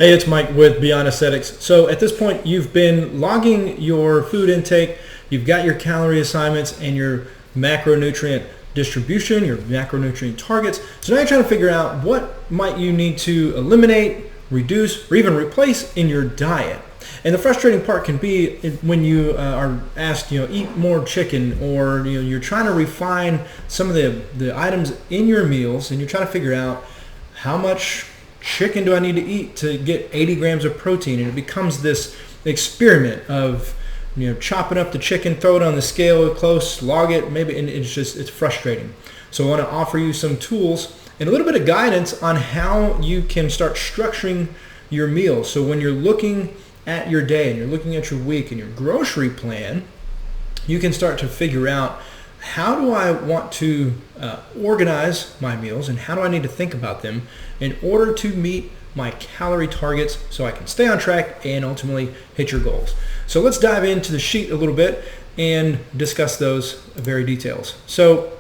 Hey, it's Mike with Beyond Aesthetics. So at this point, you've been logging your food intake, you've got your calorie assignments and your macronutrient distribution, your macronutrient targets. So now you're trying to figure out what might you need to eliminate, reduce, or even replace in your diet. And the frustrating part can be when you are asked, eat more chicken, or you're trying to refine some of the items in your meals, and you're trying to figure out how much chicken do I need to eat to get 80 grams of protein, and it becomes this experiment of chopping up the chicken, throw it on the scale close, log it, maybe, and it's frustrating. So I want to offer you some tools and a little bit of guidance on how you can start structuring your meals. So when you're looking at your day and you're looking at your week and your grocery plan, you can start to figure out, how do I want to organize my meals, and how do I need to think about them in order to meet my calorie targets so I can stay on track and ultimately hit your goals. So let's dive into the sheet a little bit and discuss those very details. So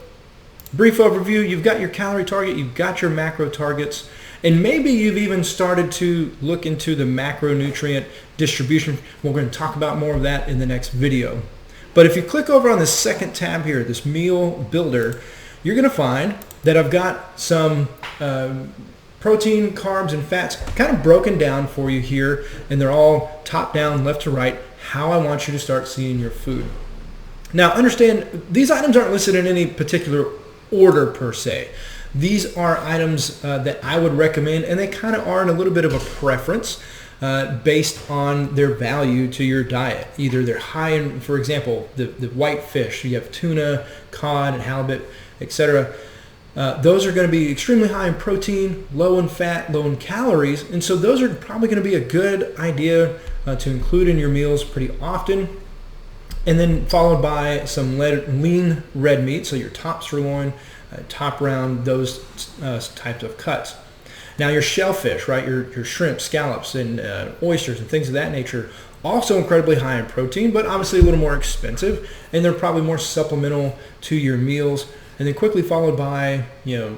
brief overview, you've got your calorie target, you've got your macro targets, and maybe you've even started to look into the macronutrient distribution. We're going to talk about more of that in the next video. But if you click over on the second tab here, this meal builder, you're going to find that I've got some protein, carbs, and fats kind of broken down for you here, and they're all top down, left to right, how I want you to start seeing your food. Now understand, these items aren't listed in any particular order per se. These are items that I would recommend, and they kind of are in a little bit of a preference based on their value to your diet. Either they're high in, for example, the white fish, you have tuna, cod, and halibut, etc. Those are going to be extremely high in protein, low in fat, low in calories, and so those are probably going to be a good idea to include in your meals pretty often. And then followed by some lean red meat, so your top sirloin, top round, those types of cuts. Now your shellfish, right, your shrimp, scallops, and oysters and things of that nature, also incredibly high in protein, but obviously a little more expensive, and they're probably more supplemental to your meals. And then quickly followed by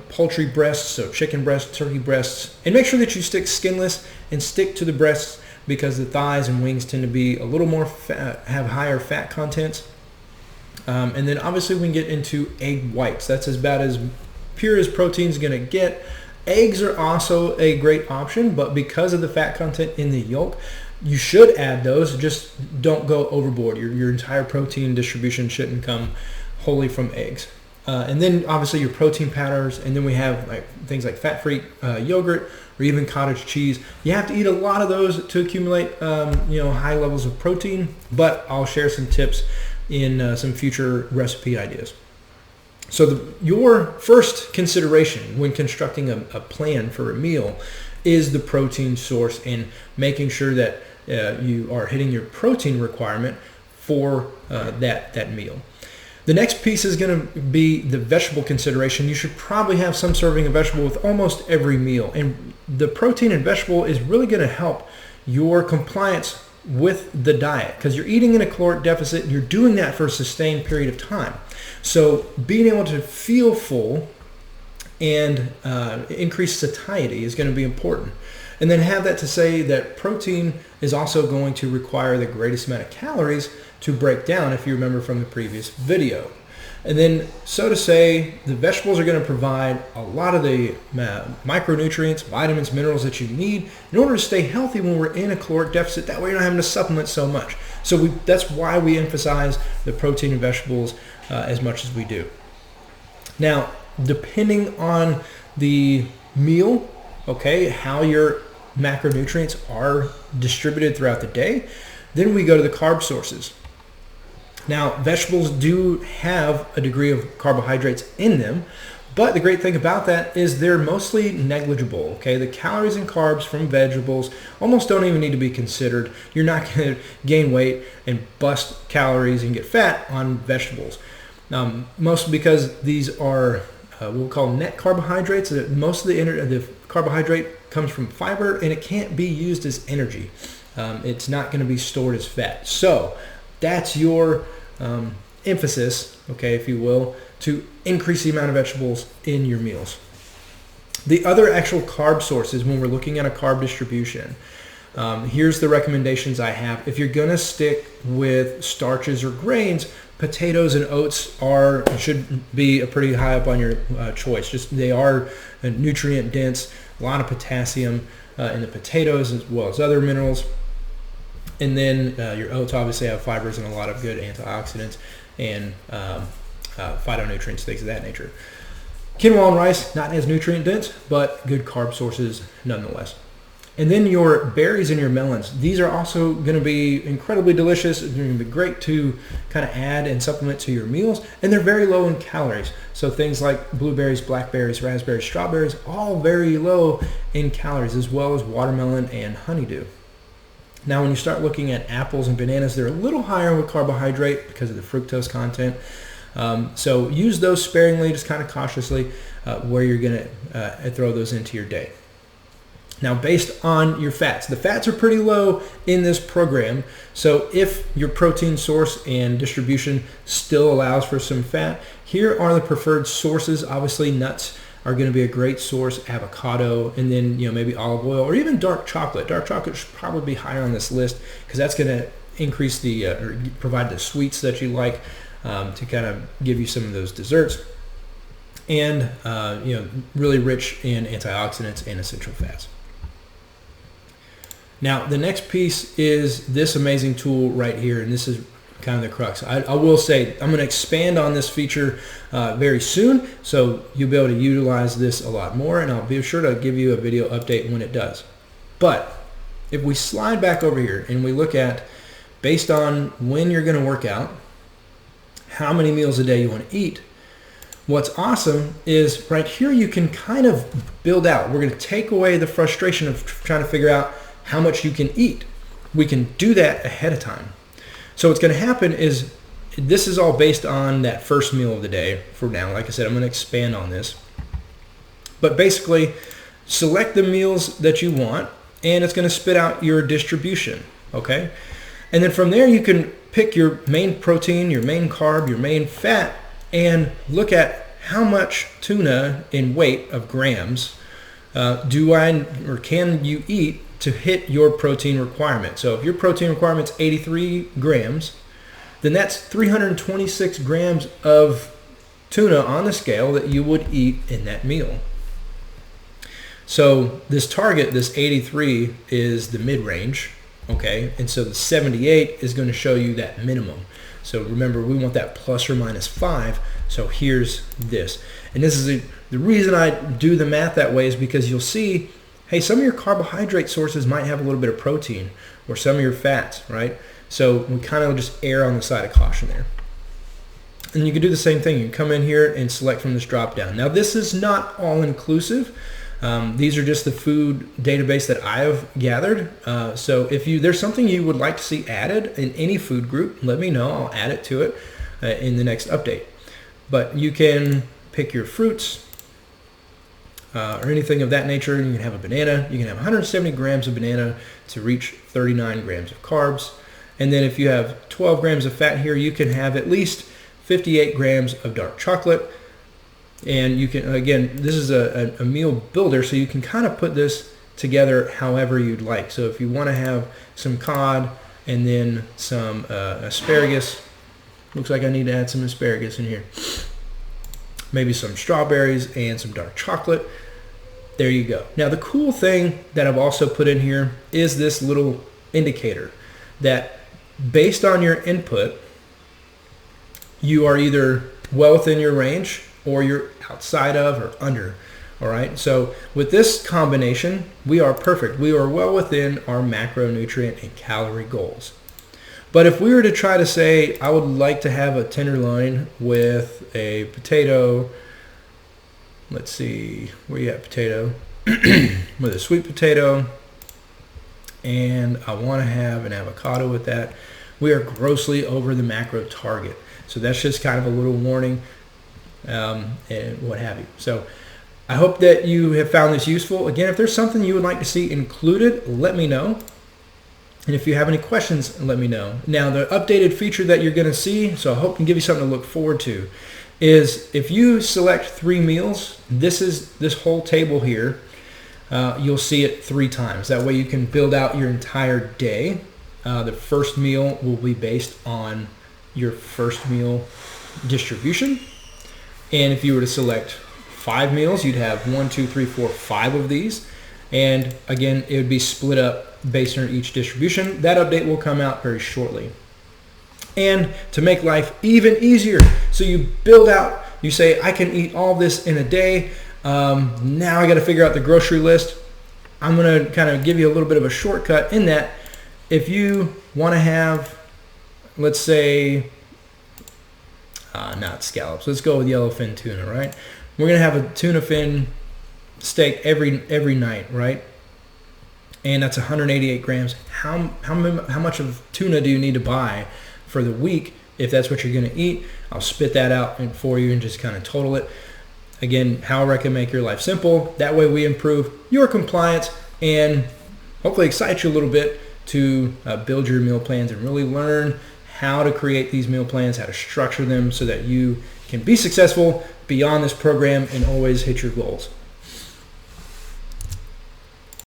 poultry breasts, so chicken breasts, turkey breasts, and make sure that you stick skinless and stick to the breasts, because the thighs and wings tend to be a little more have higher fat contents. And then obviously we can get into egg whites. That's about as pure as protein's going to get. Eggs are also a great option, but because of the fat content in the yolk, you should add those. Just don't go overboard. Your entire protein distribution shouldn't come wholly from eggs. And then obviously your protein powders, and then we have things like fat-free yogurt or even cottage cheese. You have to eat a lot of those to accumulate high levels of protein, but I'll share some tips in some future recipe ideas. So your first consideration when constructing a plan for a meal is the protein source, and making sure that you are hitting your protein requirement for that meal. The next piece is going to be the vegetable consideration. You should probably have some serving of vegetable with almost every meal, and the protein and vegetable is really going to help your compliance with the diet, because you're eating in a caloric deficit and you're doing that for a sustained period of time. So being able to feel full and increase satiety is going to be important. And then have that to say that protein is also going to require the greatest amount of calories to break down, if you remember from the previous video. And then, so to say, the vegetables are going to provide a lot of the micronutrients, vitamins, minerals that you need in order to stay healthy when we're in a caloric deficit. That way you're not having to supplement so much. So that's why we emphasize the protein in vegetables as much as we do. Now, depending on the meal, okay, how your macronutrients are distributed throughout the day, then we go to the carb sources. Now, vegetables do have a degree of carbohydrates in them, but the great thing about that is they're mostly negligible, okay? The calories and carbs from vegetables almost don't even need to be considered. You're not going to gain weight and bust calories and get fat on vegetables, mostly because these are what we'll call net carbohydrates. Most of the carbohydrate comes from fiber, and it can't be used as energy. It's not going to be stored as fat. So that's your emphasis, okay, if you will, to increase the amount of vegetables in your meals. The other actual carb sources, when we're looking at a carb distribution, here's the recommendations I have. If you're going to stick with starches or grains, potatoes and oats should be pretty high up on your choice. They are nutrient dense, a lot of potassium in the potatoes as well as other minerals. And then your oats obviously have fibers and a lot of good antioxidants and phytonutrients, things of that nature. Quinoa and rice, not as nutrient dense, but good carb sources nonetheless. And then your berries and your melons. These are also going to be incredibly delicious. They're going to be great to kind of add and supplement to your meals. And they're very low in calories. So things like blueberries, blackberries, raspberries, strawberries, all very low in calories, as well as watermelon and honeydew. Now, when you start looking at apples and bananas, they're a little higher with carbohydrate because of the fructose content. So use those sparingly, just kind of cautiously, where you're going to throw those into your day. Now, based on your fats, the fats are pretty low in this program. So if your protein source and distribution still allows for some fat, here are the preferred sources. Obviously, nuts are going to be a great source, avocado, and then maybe olive oil or even dark chocolate. Dark chocolate should probably be higher on this list because that's going to increase the or provide the sweets that you like to kind of give you some of those desserts, and really rich in antioxidants and essential fats. Now, the next piece is this amazing tool right here, and this is kind of the crux. I will say I'm going to expand on this feature very soon, so you'll be able to utilize this a lot more, and I'll be sure to give you a video update when it does. But if we slide back over here and we look at, based on when you're going to work out, how many meals a day you want to eat, what's awesome is right here you can kind of build out. We're going to take away the frustration of trying to figure out how much you can eat. We can do that ahead of time. So what's going to happen is this is all based on that first meal of the day for now. Like I said, I'm going to expand on this. But basically, select the meals that you want, and it's going to spit out your distribution, okay? And then from there, you can pick your main protein, your main carb, your main fat, and look at how much tuna in weight of grams can you eat to hit your protein requirement. So if your protein requirement is 83 grams, then that's 326 grams of tuna on the scale that you would eat in that meal. So this target, this 83, is the mid-range, okay? And so the 78 is going to show you that minimum. So remember, we want that plus or minus 5. So here's this. And this is the reason I do the math that way is because you'll see, hey, some of your carbohydrate sources might have a little bit of protein or some of your fats, right? So we kind of just err on the side of caution there. And you can do the same thing. You can come in here and select from this drop down. Now, this is not all inclusive. These are just the food database that I have gathered. So if there's something you would like to see added in any food group, let me know. I'll add it to it in the next update. But you can pick your fruits or anything of that nature. You can have a banana. You can have 170 grams of banana to reach 39 grams of carbs. And then if you have 12 grams of fat here, you can have at least 58 grams of dark chocolate. And you can, again, this is a meal builder, so you can kind of put this together however you'd like. So if you want to have some cod and then some asparagus, looks like I need to add some asparagus in here. Maybe some strawberries and some dark chocolate. There you go. Now the cool thing that I've also put in here is this little indicator that based on your input, you are either well within your range or you're outside of or under. All right. So with this combination, we are perfect. We are well within our macronutrient and calorie goals. But if we were to try to say, I would like to have a tenderloin with a potato, let's see, where you at potato, with a sweet potato, and I want to have an avocado with that, we are grossly over the macro target. So that's just kind of a little warning and what have you. So I hope that you have found this useful. Again, if there's something you would like to see included, let me know. And if you have any questions, let me know. Now, the updated feature that you're going to see, so I hope I can give you something to look forward to, is if you select 3 meals, this whole table here, you'll see it 3 times. That way you can build out your entire day. The first meal will be based on your first meal distribution. And if you were to select 5 meals, you'd have 1, 2, 3, 4, 5 of these. And again, it would be split up based on each distribution. That update will come out very shortly. And to make life even easier, so you build out, you say, I can eat all this in a day. Now I got to figure out the grocery list. I'm going to kind of give you a little bit of a shortcut in that. If you want to have, let's say, not scallops. Let's go with yellowfin tuna, right? We're going to have a tuna fin steak every night, right? And that's 188 grams. How much of tuna do you need to buy for the week if that's what you're going to eat? I'll spit that out for you and just kind of total it. Again, how I can make your life simple. That way we improve your compliance and hopefully excite you a little bit to build your meal plans and really learn how to create these meal plans, how to structure them so that you can be successful beyond this program and always hit your goals.